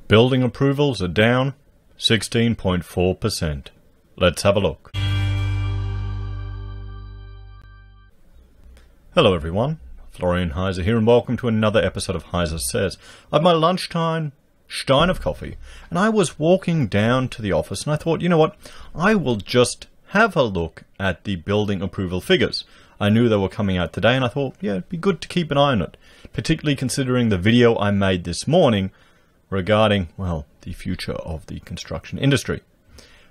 Building approvals are down 16.4%. Let's have a look. Hello everyone, Florian.heise here, and welcome to another episode of HeiseSays. I had my lunchtime stein of coffee, and I was walking down to the office, and I thought, you know what, I will just have a look at the building approval figures. I knew they were coming out today, and I thought, yeah, it'd be good to keep an eye on it, particularly considering the video I made this morning regarding, well, the future of the construction industry.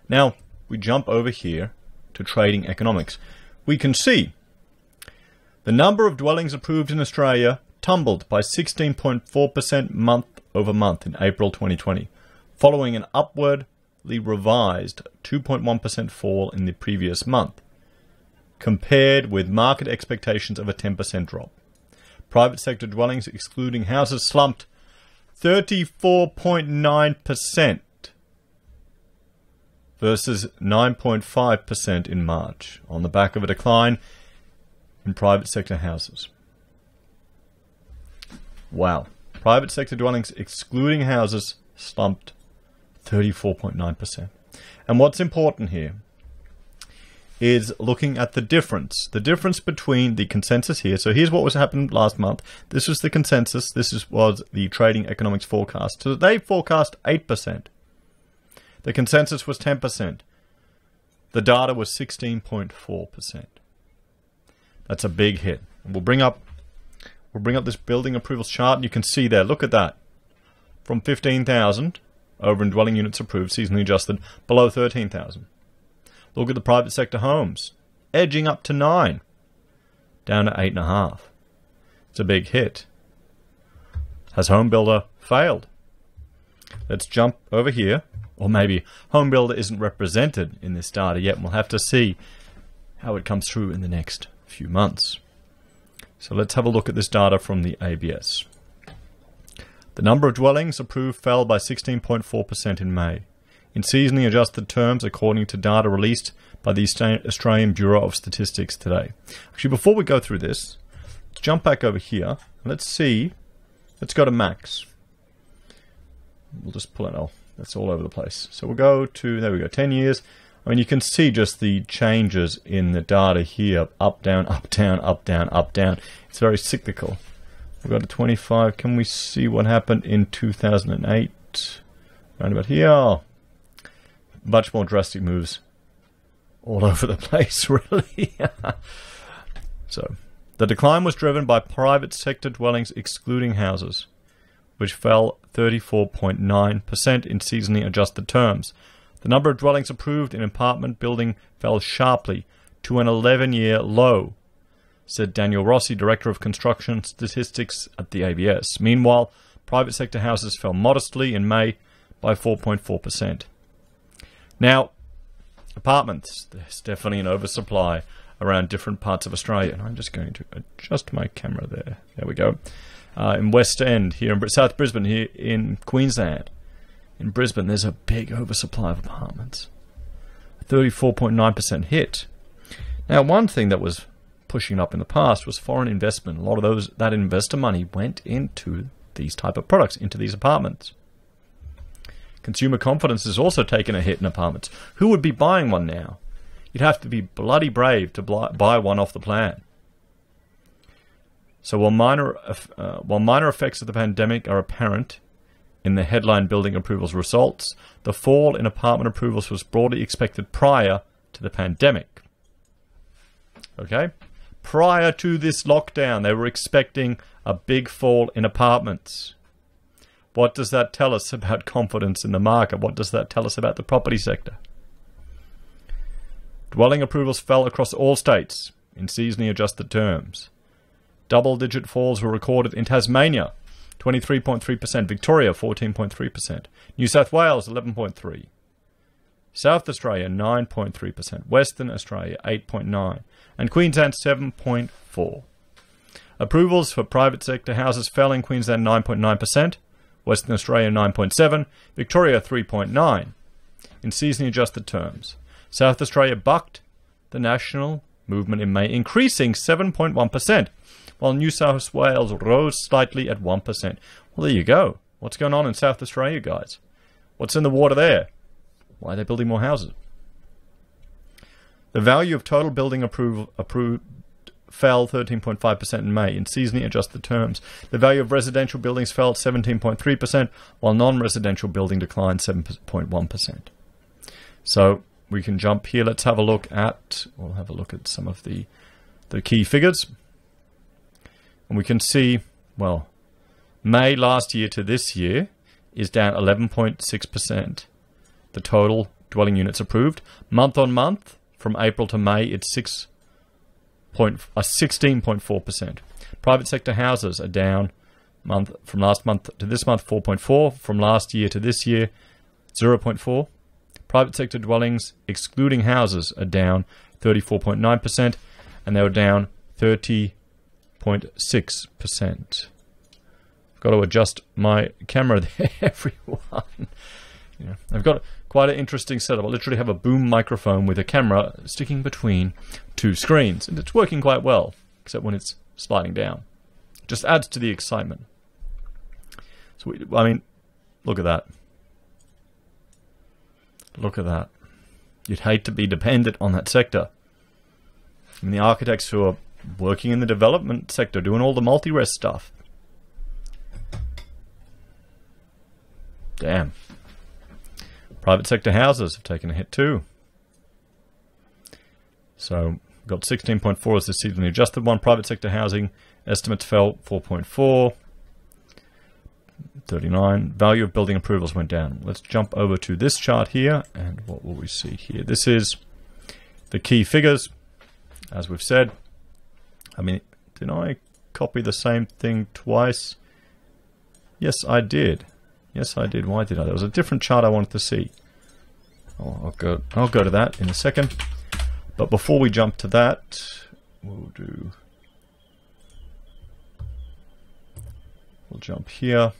Now, we jump over here to trading economics. We can see the number of dwellings approved in Australia tumbled by 16.4% month over month in April 2020, following an upwardly revised 2.1% fall in the previous month, compared with market expectations of a 10% drop. Private sector dwellings, excluding houses, slumped 34.9% versus 9.5% in March, on the back of a decline in private sector houses. Wow. Private sector dwellings, excluding houses, slumped 34.9%. And what's important here is looking at the difference between the consensus here. So here's what was happened last month. This was the consensus. This was the trading economics forecast. So they forecast 8%. The consensus was 10%. The data was 16.4%. That's a big hit. And we'll bring up this building approvals chart, and you can see there. Look at that. From 15,000 over in dwelling units approved, seasonally adjusted, below 13,000. Look at the private sector homes, edging up to 9, down to 8.5. It's a big hit. Has home builder failed? Let's jump over here. Or maybe home builder isn't represented in this data yet, and we'll have to see how it comes through in the next few months. So let's have a look at this data from the ABS. The number of dwellings approved fell by 16.4% in May. In seasonally adjusted terms, according to data released by the Australian Bureau of Statistics today. Actually, before we go through this, let's jump back over here. And let's see. Let's go to max. We'll just pull it out. That's all over the place. So we'll go to, there we go, 10 years. I mean, you can see just the changes in the data here. Up, down, up, down, up, down, up, down. It's very cyclical. We'll go to 25. Can we see what happened in 2008? Around about here. Much more drastic moves all over the place, really. So, the decline was driven by private sector dwellings excluding houses, which fell 34.9% in seasonally adjusted terms. The number of dwellings approved in apartment building fell sharply to an 11-year low, said Daniel Rossi, Director of Construction Statistics at the ABS. Meanwhile, private sector houses fell modestly in May by 4.4%. Now, apartments, there's definitely an oversupply around different parts of Australia. And I'm just going to adjust my camera there. There we go. In West End, here in South Brisbane, here in Queensland. In Brisbane, there's a big oversupply of apartments. 34.9% hit. Now, one thing that was pushing up in the past was foreign investment. A lot of that investor money went into these type of products, into these apartments. Consumer confidence has also taken a hit in apartments. Who would be buying one now? You'd have to be bloody brave to buy one off the plan. So while minor effects of the pandemic are apparent in the headline building approvals results, the fall in apartment approvals was broadly expected prior to the pandemic. Okay? Prior to this lockdown, they were expecting a big fall in apartments. What does that tell us about confidence in the market? What does that tell us about the property sector? Dwelling approvals fell across all states in seasonally adjusted terms. Double-digit falls were recorded in Tasmania, 23.3%, Victoria, 14.3%, New South Wales, 11.3%, South Australia, 9.3%, Western Australia, 8.9%, and Queensland, 7.4%. Approvals for private sector houses fell in Queensland, 9.9%, Western Australia 9.7%, Victoria 3.9%. In seasonally adjusted terms, South Australia bucked the national movement in May, increasing 7.1%, while New South Wales rose slightly at 1%. Well, there you go. What's going on in South Australia, guys? What's in the water there? Why are they building more houses? The value of total building approved fell 13.5% in May in seasonally adjusted terms. The value of residential buildings fell 17.3%, while non-residential building declined 7.1%. So we can jump here. Let's have a look at, we'll have a look at some of the key figures. And we can see, well, May last year to this year is down 11.6%. The total dwelling units approved. Month on month, from April to May, it's 16.4%. Private sector houses are down from last month to this month, 4.4. From last year to this year, 0.4. Private sector dwellings, excluding houses, are down 34.9%, and they were down 30.6%. Got to adjust my camera there, everyone. I've got quite an interesting setup. I literally have a boom microphone with a camera sticking between two screens, and it's working quite well, except when it's sliding down. It just adds to the excitement. So, I mean, look at that. Look at that. You'd hate to be dependent on that sector. I mean, the architects who are working in the development sector, doing all the multi-res stuff. Damn. Private sector houses have taken a hit too. So, got 16.4 as the seasonally adjusted one. Private sector housing estimates fell 4.4. 39. Value of building approvals went down. Let's jump over to this chart here, and what will we see here? This is the key figures, as we've said. I mean, did I copy the same thing twice? Yes, I did. Yes, I did. Why did I? There was a different chart I wanted to see. Oh, I'll go to that in a second. But before we jump to that, we'll jump here.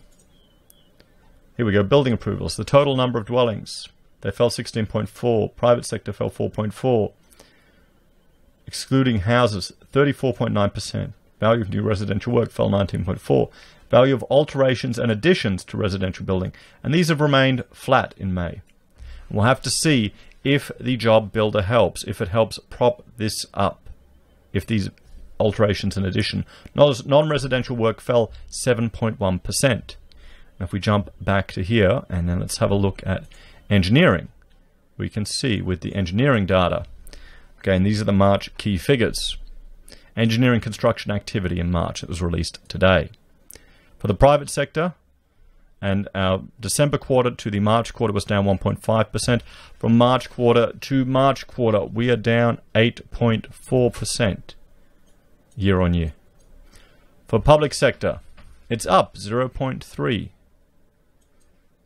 Here we go. Building approvals. The total number of dwellings. They fell 16.4. Private sector fell 4.4. Excluding houses, 34.9%. Value of new residential work fell 19.4%. Value of alterations and additions to residential building. And these have remained flat in May. We'll have to see if the job builder helps, if it helps prop this up. If these alterations and addition. Non-residential work fell 7.1%. If we jump back to here, and then let's have a look at engineering. We can see with the engineering data. Okay, and these are the March key figures. Engineering construction activity in March that was released today. For the private sector, and our December quarter to the March quarter was down 1.5%. From March quarter to March quarter, we are down 8.4% year on year. For public sector, it's up 0.3%.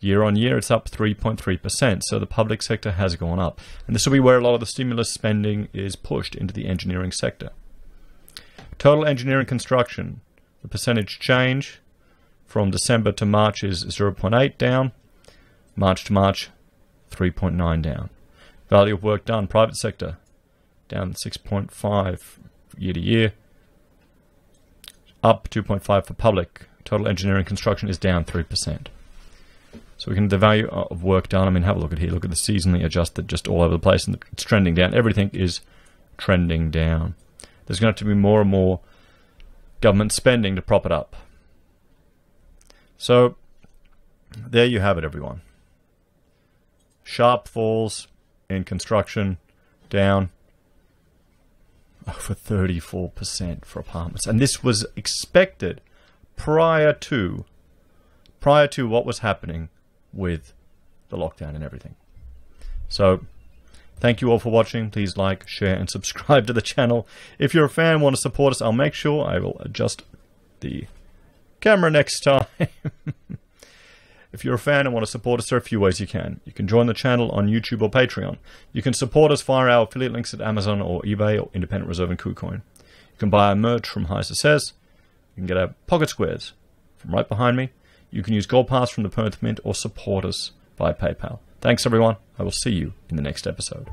Year on year, it's up 3.3%. So the public sector has gone up. And this will be where a lot of the stimulus spending is pushed into the engineering sector. Total engineering construction, the percentage change from December to March is 0.8 down. March to March, 3.9 down. Value of work done, private sector, down 6.5 year to year. Up 2.5 for public. Total engineering construction is down 3%. So we can, the value of work done, I mean, have a look at here. Look at the seasonally adjusted, just all over the place, and it's trending down. Everything is trending down. There's going to have to be more and more government spending to prop it up. So there you have it, everyone. Sharp falls in construction, down over 34% for apartments. And this was expected prior to what was happening with the lockdown and everything. So thank you all for watching. Please like, share, and subscribe to the channel. If you're a fan and want to support us, I'll make sure I will adjust the camera next time. If you're a fan and want to support us, there are a few ways you can. You can join the channel on YouTube or Patreon. You can support us via our affiliate links at Amazon or eBay or Independent Reserve and Kucoin. You can buy our merch from HeiseSays. You can get our pocket squares from right behind me. You can use Gold Pass from the Perth Mint or support us via PayPal. Thanks, everyone. I will see you in the next episode.